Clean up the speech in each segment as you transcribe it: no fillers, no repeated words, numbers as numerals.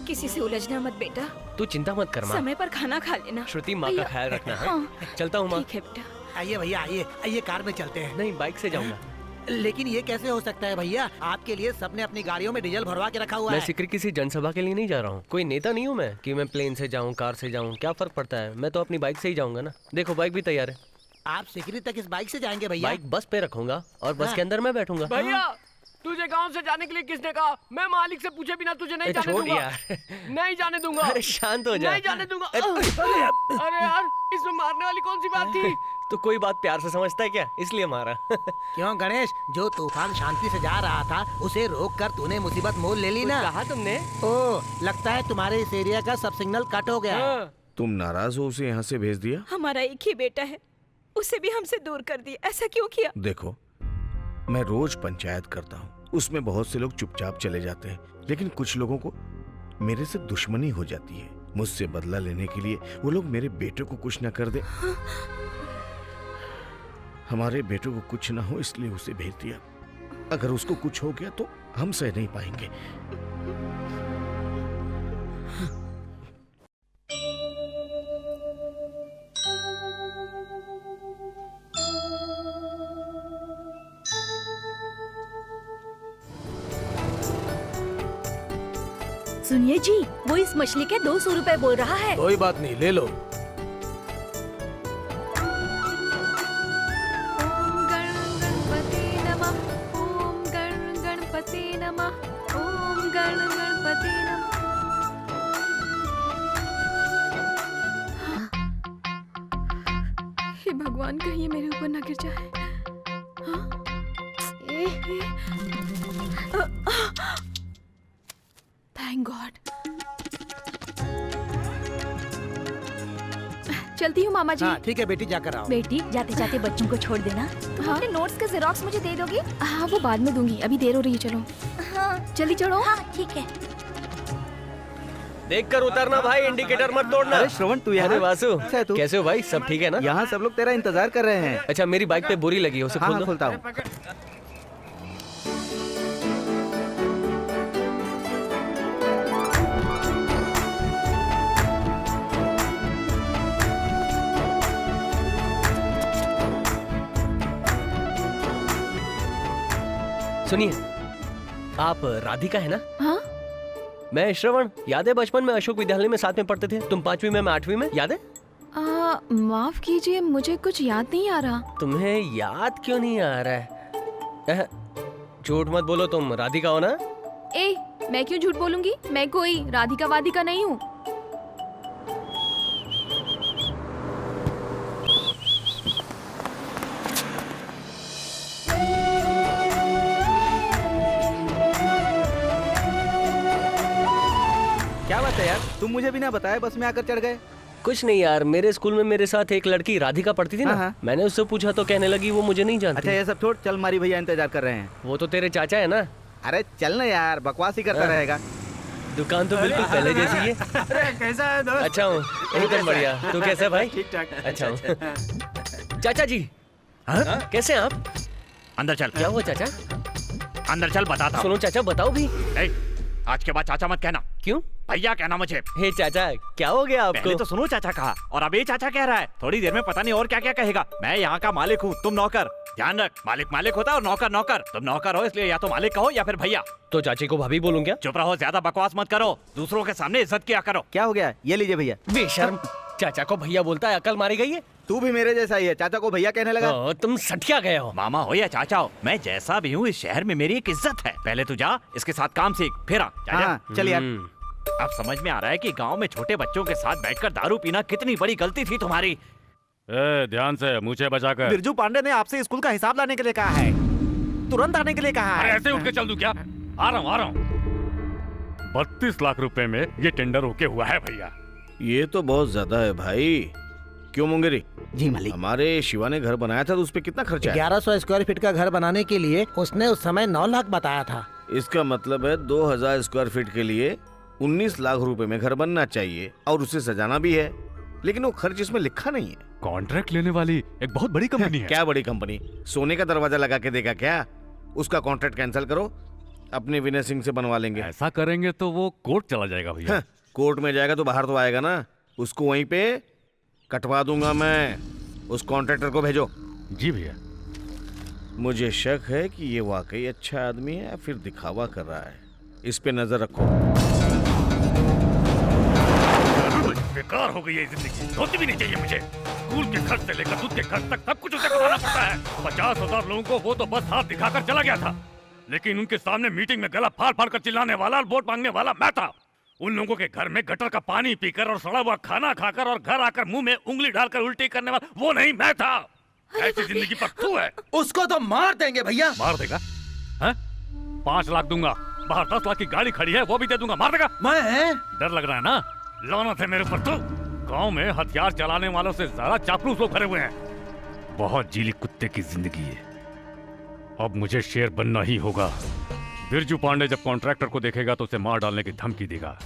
किसी से उलझना मत बेटा। तू चिंता मत कर माँ। समय पर खाना खा लेना। श्रुति, माँ का ख्याल रखना है। हाँ। चलता हूँ माँ। ठीक है बेटा। आइए भैया, आइए आइए, कार में चलते हैं। नहीं, बाइक से जाऊंगा। लेकिन ये कैसे हो सकता है भैया? आपके लिए सबने अपनी गाड़ियों में डीजल भरवा के रखा हुआ मैं है। सिक्र किसी जनसभा के लिए नहीं जा रहा हूँ। कोई नेता नहीं हूँ मैं कि मैं प्लेन से जाऊँ, कार से जाऊँ। क्या फर्क पड़ता है, मैं तो अपनी बाइक से ही जाऊंगा ना। देखो बाइक भी तैयार है। आप सिकरी तक इस बाइक से जाएंगे भैया? बाइक बस पे रखूंगा और बस के अंदर मैं बैठूंगा। भैया, तुझे गांव से जाने के लिए किसने कहा? मैं मालिक से पूछे बिना तुझे नहीं जाने छोड़ दूंगा। यार। नहीं जाने दूंगा। अरे शांत हो जा। नहीं जाने दूंगा। अरे यार, इसमें मारने वाली कौन सी बात थी? तो कोई बात प्यार से समझता है क्या, इसलिए मारा। क्यों गणेश, जो तूफान शांति से जा रहा था उसे रोक कर तूने मुसीबत मोल ले ली ना? कहा तुमने? ओ, लगता है तुम्हारे इस एरिया का सब सिग्नल कट हो गया है। तुम नाराज हो उसे यहाँ से भेज दिया? हमारा एक ही बेटा है, उसे भी हमसे दूर कर दिया। ऐसा क्यों किया? देखो, मैं रोज पंचायत करता हूँ, उसमें बहुत से लोग चुपचाप चले जाते हैं, लेकिन कुछ लोगों को मेरे से दुश्मनी हो जाती है। मुझसे बदला लेने के लिए वो लोग मेरे बेटे को कुछ न कर दे। हमारे बेटे को कुछ ना हो इसलिए उसे भेज दिया। अगर उसको कुछ हो गया तो हम सह नहीं पाएंगे। सुनिए जी, वो इस मछली के 200 रुपए बोल रहा है। कोई बात नहीं, ले लो। ओम गणपते नमः, ओम गणपते नमः, ओम गणपते नमः। हे भगवान, कहीं ये मेरे ऊपर ना गिर जाए। हाँ? Thank God. चलती हूँ मामा जी। हाँ ठीक है बेटी, जाकर आओ। बेटी, जाते जाते बच्चों को छोड़ देना। हाँ? अपने नोट्स के जेरोक्स मुझे दे दोगी? हाँ, वो बाद में दूंगी, अभी देर हो रही है। चलो। हाँ जल्दी चढ़ो। हाँ ठीक है। देख कर उतरना भाई, इंडिकेटर मत तोड़ना। अरे श्रवण, तू यहाँ? अरे वासु, अच्छा है तू? कैसे हो भाई? सब ठीक है ना? यहाँ सब लोग तेरा इंतजार कर रहे हैं। अच्छा, मेरी बाइक पे बोरी लगी है, उसे खोल हाँ, दो। खोलता हूँ। सुनिए, आप राधिका है ना? हाँ? मैं श्रवण। याद है बचपन में अशोक विद्यालय में साथ में पढ़ते थे? तुम 5वीं में, मैं 8वीं में, याद है? माफ कीजिए, मुझे कुछ याद नहीं आ रहा। तुम्हें याद क्यों नहीं आ रहा है? झूठ मत बोलो, तुम राधिका हो ना? ए, मैं क्यों झूठ बोलूंगी? मैं कोई राधिका वादिका नहीं हूँ। क्या बात है यार, तुम मुझे बिना बताए बस में आकर चढ़ गए? कुछ नहीं यार, मेरे स्कूल में मेरे साथ एक लड़की राधिका पढ़ती थी ना। हाँ। मैंने उससे पूछा तो कहने लगी वो मुझे नहीं जानती। अच्छा ये सब छोड़, चल, मारी भैया इंतजार कर रहे हैं। वो तो तेरे चाचा है ना? अरे चल ना यार, बकवास ही करता रहेगा। दुकान तो बिल्कुल पहले जैसी है। अरे कैसा है दोस्त? अच्छा हूँ, एकदम बढ़िया। तू कैसा है भाई? ठीक ठाक। अच्छा हूँ। चाचा जी, कैसे हैं आप? अंदर चल। क्या हुआ चाचा? अंदर चल, बताता हूँ। सुनो चाचा, बताओ भी। आज के बाद चाचा मत कहना। क्यों? भैया कहना मुझे। हे चाचा, क्या हो गया आपको? पहले तो सुनो चाचा कहा, और अब ये चाचा कह रहा है। थोड़ी देर में पता नहीं और क्या क्या कहेगा। मैं यहाँ का मालिक हूँ, तुम नौकर। ध्यान रख, मालिक मालिक होता है और नौकर नौकर। तुम नौकर हो इसलिए या तो मालिक कहो या फिर भैया। तो चाची को भाभी बोलूं क्या? चुप रहो, ज्यादा बकवास मत करो, दूसरों के सामने इज्जत किया करो। क्या हो गया? ये लीजिए भैया। बेशर्म, चाचा को भैया बोलता है, अकल मारी गई है। तू भी मेरे जैसा ही है, चाचा को भैया कहने लगा। तुम सठिया गए हो। मामा हो या चाचा हो, मैं जैसा भी हूँ इस शहर में मेरी एक इज्जत है। पहले तू जा, इसके साथ काम सीख, फिर आ। जा, जा। हाँ चल यार। अब समझ में आ रहा है कि गांव में छोटे बच्चों के साथ बैठकर दारू पीना कितनी बड़ी गलती थी तुम्हारी। ध्यान से, मुझे बचाकर। बिरजू पांडे ने आपसे स्कूल का हिसाब लाने के लिए कहा है, तुरंत आने के लिए कहा है। ऐसे उठ के चल दूं क्या? आ रहा हूँ। 32 लाख रुपए में ये टेंडर होके हुआ है भैया। ये तो बहुत ज्यादा है भाई। क्यों मुंगेरी? जी मालिक। हमारे शिवा ने घर बनाया था तो उस पे कितना खर्चा है? 1100 स्क्वायर फीट का घर बनाने के लिए उसने उस समय 9 लाख बताया था। इसका मतलब है 2000 स्क्वायर फीट के लिए 19 लाख रुपए में घर बनना चाहिए और उसे सजाना भी है, लेकिन वो खर्च इसमें लिखा नहीं है। कॉन्ट्रैक्ट लेने वाली एक बहुत बड़ी कंपनी है। क्या बड़ी कंपनी? सोने का दरवाजा लगा के देगा क्या? उसका कॉन्ट्रैक्ट कैंसिल करो, अपने विनय सिंह से बनवा लेंगे। ऐसा करेंगे तो वो कोर्ट चला जाएगा भैया। हाँ, कोर्ट में जाएगा तो बाहर तो आएगा ना, उसको वहीं पे कटवा दूंगा मैं। उस कॉन्ट्रैक्टर को भेजो। जी भैया। मुझे शक है कि ये वाकई अच्छा आदमी है या फिर दिखावा कर रहा है। इस पे नजर रखो। बेकार हो गई है जिंदगी, होती भी नहीं चाहिए मुझे। स्कूल के खर्च से लेकर दूध के खर्च तक सब कुछ उसे करवाना पड़ता है। 50,000 लोगों को वो तो बस हाथ दिखाकर चला गया था, लेकिन उनके सामने मीटिंग में गला फाड़ फाड़ कर चिल्लाने वाला और वोट मांगने वाला मैं था। उन लोगों के घर में गटर का पानी पीकर और सड़ा हुआ खाना खाकर और घर आकर मुंह में उंगली डालकर उल्टी करने वाला वो नहीं मैं था। ऐसी जिंदगी पर तू है। उसको तो मार देंगे भैया। मार देगा? हैं? 5 लाख दूंगा, बाहर 10 लाख की गाड़ी खड़ी है वो भी दे दूंगा। मार देगा? मैं डर लग रहा है ना? लानत है मेरे ऊपर। तो गांव में हथियार चलाने वालों से ज्यादा चापलूस लोग भरे हुए हैं। बहुत जीली कुत्ते की जिंदगी है। अब मुझे शेर बनना ही होगा। बिरजू पांडे जब कॉन्ट्रैक्टर को देखेगा तो उसे मार डालने की धमकी देगा।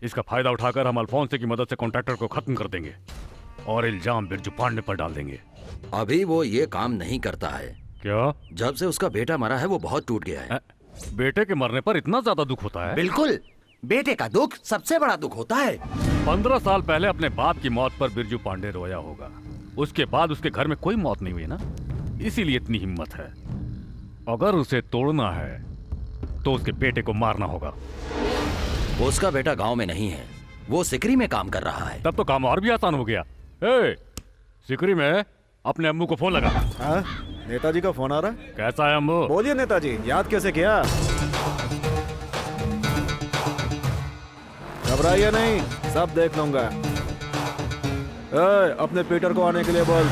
इसका फायदा उठाकर हम अल्फोंसे की मदद से कॉन्ट्रैक्टर को खत्म कर देंगे और इल्जाम बिरजू पांडे पर डाल देंगे। अभी वो ये काम नहीं करता है। क्या? जब से उसका बेटा मरा है वो बहुत टूट गया है। बेटे के मरने पर इतना ज्यादा दुख होता है? बिल्कुल, बेटे का दुख सबसे बड़ा दुख होता है। 15 साल पहले अपने बाप की मौत पर बिरजू पांडे रोया होगा। उसके बाद उसके घर में कोई मौत नहीं हुई ना, इसीलिए इतनी हिम्मत है। अगर उसे तोड़ना है तो उसके बेटे को मारना होगा। उसका बेटा गांव में नहीं है, वो सिकरी में काम कर रहा है। तब तो काम और भी आसान हो गया। ए, सिकरी में अपने अम्मू को फोन लगा। हाँ, नेताजी का फोन आ रहा है। कैसा है अम्मू? बोलिए नेताजी, याद कैसे किया? घबराइए नहीं, सब देख लूंगा। अपने पीटर को आने के लिए बोल।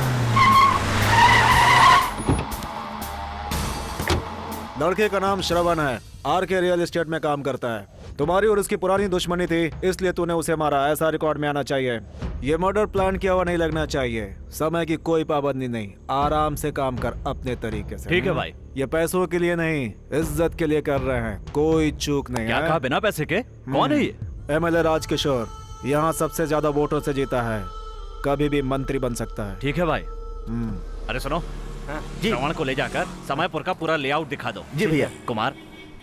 लड़के का नाम श्रवण है, आर के रियल एस्टेट में काम करता है। तुम्हारी और उसकी पुरानी दुश्मनी थी, इसलिए तूने उसे मारा। ऐसा रिकॉर्ड में आना चाहिए। ये मर्डर प्लान किया हुआ नहीं लगना चाहिए। समय की कोई पाबंदी नहीं, आराम से काम कर अपने तरीके से। ठीक है भाई। ये पैसों के लिए नहीं, इज्जत के लिए कर रहे हैं। कोई चूक नहीं क्या है। कहा बिना पैसे के? कौन है ये? MLA राजकिशोर, यहाँ सबसे ज्यादा वोटों से जीता है, कभी भी मंत्री बन सकता है। ठीक है भाई। अरे सुनो, श्रवण को ले जाकर समयपुर का पूरा लेआउट दिखा दो। जी भैया। कुमार,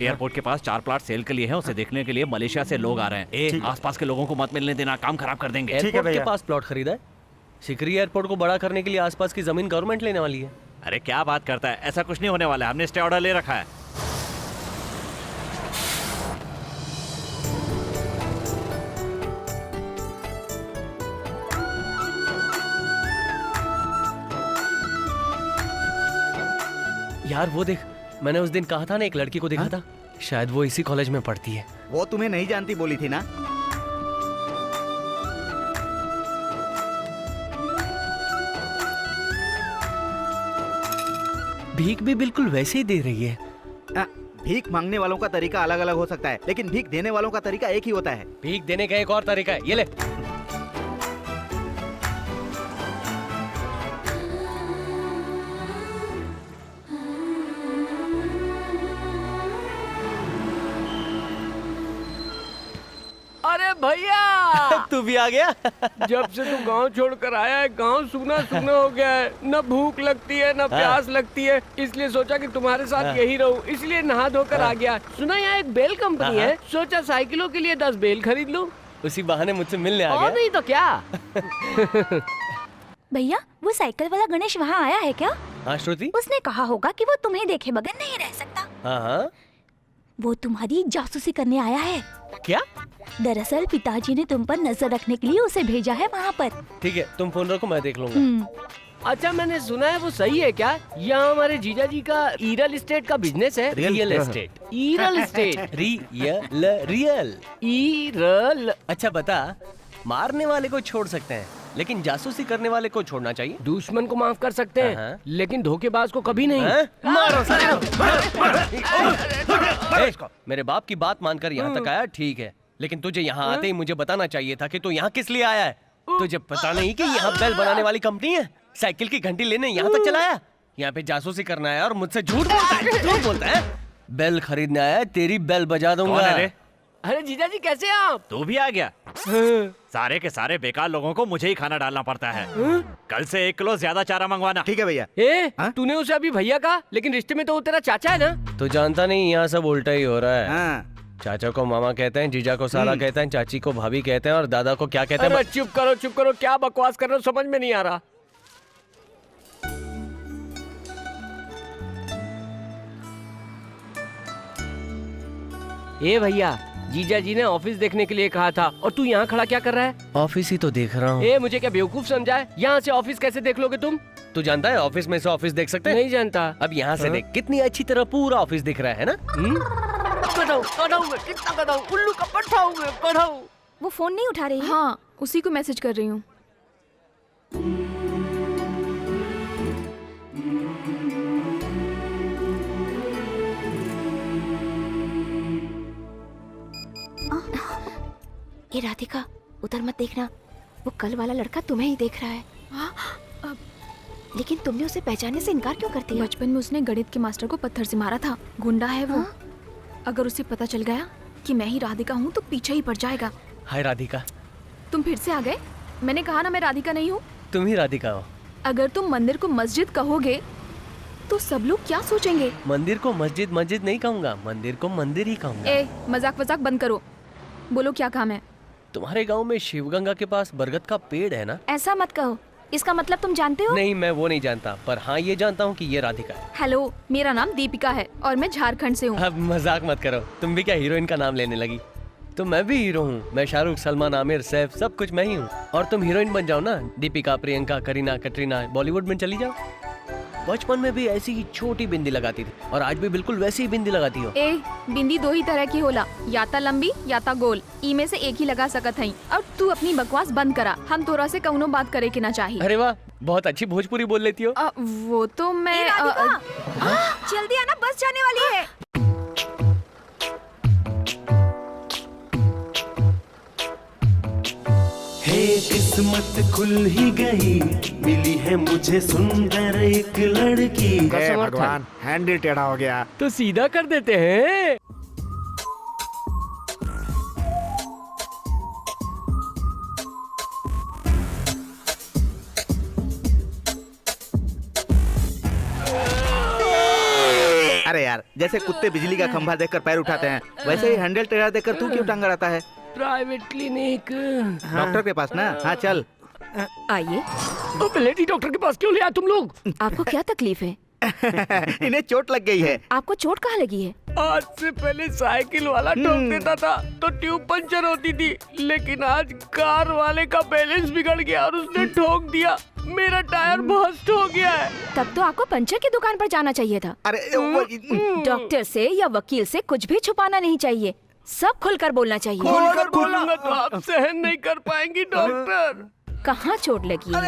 एयरपोर्ट के पास 4 प्लाट सेल के लिए हैं, उसे देखने के लिए मलेशिया से लोग आ रहे हैं। आसपास के लोगों को मत मिलने देना, काम खराब कर देंगे। एयरपोर्ट के पास प्लॉट खरीदा है? सिकरी एयरपोर्ट को बड़ा करने के लिए आसपास की जमीन गवर्नमेंट लेने वाली है। अरे क्या बात करता है, ऐसा कुछ नहीं होने वाला है। हमने स्टे ऑर्डर ले रखा है। यार वो देख, मैंने उस दिन कहा था ना एक लड़की को देखा था, शायद वो इसी कॉलेज में पढ़ती है। वो तुम्हें नहीं जानती बोली थी ना। भीख भी बिल्कुल वैसे ही दे रही है। भीख मांगने वालों का तरीका अलग अलग हो सकता है, लेकिन भीख देने वालों का तरीका एक ही होता है। भीख देने का एक और तरीका है, ये ले। अरे भैया तू भी आ गया? जब से तू गांव छोड़कर आया है, गांव सूना सूना हो गया है। न भूख लगती है न प्यास लगती है, इसलिए सोचा कि तुम्हारे साथ यही रहूं, इसलिए नहा धोकर आ गया। सुना यहाँ एक बेल कंपनी है, सोचा साइकिलों के लिए 10 बेल खरीद लूं। उसी बहाने मुझसे मिलने आ और गया। नहीं तो क्या। भैया, वो साइकिल वाला गणेश वहाँ आया है क्या? हाँ श्रुति। उसने कहा होगा कि वो तुम्हें देखे बगैर नहीं रह सकता। हाँ हाँ। वो तुम्हारी जासूसी करने आया है। क्या? दरअसल पिताजी ने तुम पर नजर रखने के लिए उसे भेजा है वहाँ पर। ठीक है, तुम फोन रखो, मैं देख लूंगा। अच्छा, मैंने सुना है वो सही है क्या? यहाँ हमारे जीजा जी का रियल एस्टेट का बिजनेस है। Real estate? Real estate. Real. ईरल। अच्छा बता, मारने वाले को छोड़ सकते हैं लेकिन जासूसी करने वाले को छोड़ना चाहिए। दुश्मन को माफ कर सकते हैं, लेकिन धोखेबाज को कभी नहीं। मारो मेरे बाप की बात मानकर यहाँ तक आया, ठीक है, लेकिन तुझे यहाँ आते ही मुझे बताना चाहिए था कि तू यहाँ किस लिए आया है। तुझे पता नहीं कि यहाँ बेल बनाने वाली कंपनी है? साइकिल की घंटी लेने यहाँ तक चला आया? यहाँ पे जासूसी करना है और मुझसे झूठ बोलता है। झूठ बोलता है। बेल खरीदने आया है, तेरी बेल बजा दूंगा। अरे जीजा जी कैसे हैं आप? तू भी आ गया? सारे के सारे बेकार लोगों को मुझे ही खाना डालना पड़ता है। कल से 1 किलो ज्यादा चारा मंगवाना। ठीक है भैया। तूने उसे अभी भैया कहा, लेकिन रिश्ते में तो वो तेरा चाचा है ना? तू जानता नहीं यहाँ सब उल्टा ही हो रहा है। हाँ। चाचा को मामा कहते हैं, जीजा को साला कहते हैं, चाची को भाभी कहते हैं और दादा को क्या कहते हैं? अरे चुप करो, क्या बकवास कर रहे हो, समझ में नहीं आ रहा। ए भैया, जीजा जी ने ऑफिस देखने के लिए कहा था और तू यहाँ खड़ा क्या कर रहा है? ऑफिस ही तो देख रहा हूँ। ए मुझे क्या बेवकूफ समझा है? यहाँ से ऑफिस कैसे देख लोगे तुम? तू जानता है ऑफिस में से ऑफिस देख सकते हैं? नहीं जानता। अब यहाँ से देख, कितनी अच्छी तरह पूरा ऑफिस दिख रहा है ना? उल्लू का पट्टा हूँ मैं, पढ़ाऊँ। वो फोन नहीं उठा रही है? हाँ, उसी को मैसेज कर रही हूँ। ये राधिका, उधर मत देखना, वो कल वाला लड़का तुम्हें ही देख रहा है। लेकिन तुमने उसे पहचानने से इनकार क्यों करती है? बचपन में उसने गणित के मास्टर को पत्थर से मारा था। गुंडा है वो। अगर उसे पता चल गया कि मैं ही राधिका हूँ तो पीछे ही पड़ जाएगा। हाय राधिका। तुम फिर से आ गए? मैंने कहा ना मैं राधिका नहीं हूँ। तुम ही राधिका हो। अगर तुम मंदिर को मस्जिद कहोगे तो सब लोग क्या सोचेंगे? मंदिर को मस्जिद नहीं कहूँगा, मंदिर को मंदिर ही कहूँगा। ए, मजाक बंद करो। बोलो क्या काम है? तुम्हारे गांव में शिवगंगा के पास बरगद का पेड़ है ना? ऐसा मत कहो, इसका मतलब तुम जानते हो? नहीं, मैं वो नहीं जानता, पर हाँ ये जानता हूँ कि ये राधिका है। हेलो, मेरा नाम दीपिका है और मैं झारखंड से हूँ। अब मजाक मत करो, तुम भी क्या हीरोइन का नाम लेने लगी? तो मैं भी हीरो हूँ, मैं शाहरुख, सलमान, आमिर, सैफ, सब कुछ मैं ही हूँ। और तुम हीरोइन बन जाओ ना, दीपिका, प्रियंका, करीना, कटरीना, बॉलीवुड में चली जाओ। बचपन में भी ऐसी ही छोटी बिंदी लगाती थी और आज भी बिल्कुल वैसी ही बिंदी लगाती हो। ए, बिंदी 2 ही तरह की होला, या ता लंबी या ता गोल। ई में से एक ही लगा सकत हई। और तू अपनी बकवास बंद करा, हम तोरा से कौनो बात करे के ना चाहिए। अरे वाह, बहुत अच्छी भोजपुरी बोल लेती हो। वो तो मैं जल्दी आना, बस जाने वाली है। हे किस्मत खुल ही गई, मिली है मुझे सुंदर एक लड़की। भगवान, हैंडल टेढ़ा हो गया। तो सीधा कर देते हैं। अरे यार, जैसे कुत्ते बिजली का खंभा देखकर पैर उठाते हैं, वैसे ही हैंडल टेढ़ा देखकर तू क्यों टांग अड़ाता है? Private clinic. डॉक्टर के पास ना? हाँ चल। आइए। लेडी डॉक्टर के पास क्यों ले आए तुम लोग? आपको क्या तकलीफ है? इन्हें चोट लग गई है। आपको चोट कहाँ लगी है? आज से पहले साइकिल वाला ठोक देता था तो ट्यूब पंचर होती थी, लेकिन आज कार वाले का बैलेंस बिगड़ गया और उसने ठोक दिया, मेरा टायर बस्ट हो गया है। तब तो आपको पंचर की दुकान पर जाना चाहिए था। अरे डॉक्टर से या वकील से कुछ भी छुपाना नहीं चाहिए, सब खुलकर बोलना चाहिए। खुलकर बोलूंगा तो आप सहन नहीं कर पाएंगी डॉक्टर। कहाँ चोट लगी है?